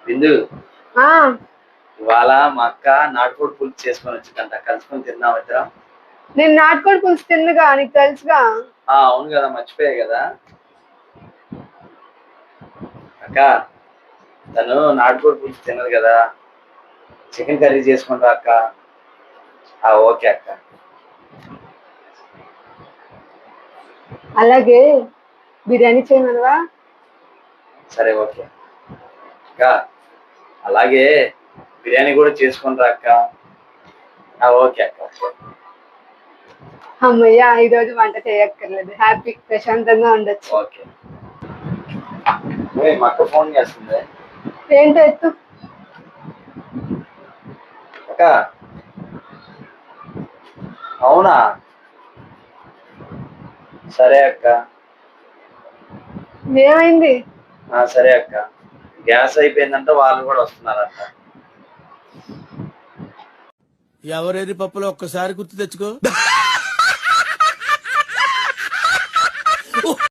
బిందు, ఆ ఇవాళ మా అక్క నాటుకోడి పులుసు చేసుకొని వచ్చిందంట, కలుసుకొని తిన్నాం ఇద్దరం. నేను నాటుకోడి పులుసు తిన్నగా, నీకు తెలుసుగా. అవును కదా, మర్చిపోయా కదా అక్క. తను నాటుకోడి పులుసు తినదు కదా, చికెన్ కర్రీ చేసుకుంటా అక్క. ఓకే అక్క. అలాగే బిర్యానీ చేయమనవా? సరే ఓకే అక్క. అలాగే బిర్యానీ కూడా చేసుకుంటా అక్క. ఓకే అక్క. అమ్మయ్య, ఈ రోజు వంట చేయక్కర్లేదు, హ్యాపీ, ప్రశాంతంగా ఉండొచ్చు. ఓకే. మా అక్క ఫోన్ చేస్తుంది. ఏంటో ఎత్తు. అక్క, అవునా? సరే అక్క. ఏమైంది? సరే అక్క. గ్యాస్ అయిపోయిందంట, వాళ్ళు కూడా వస్తున్నారంట. ఎవరేది పప్పులో ఒక్కసారి గుర్తు తెచ్చుకో.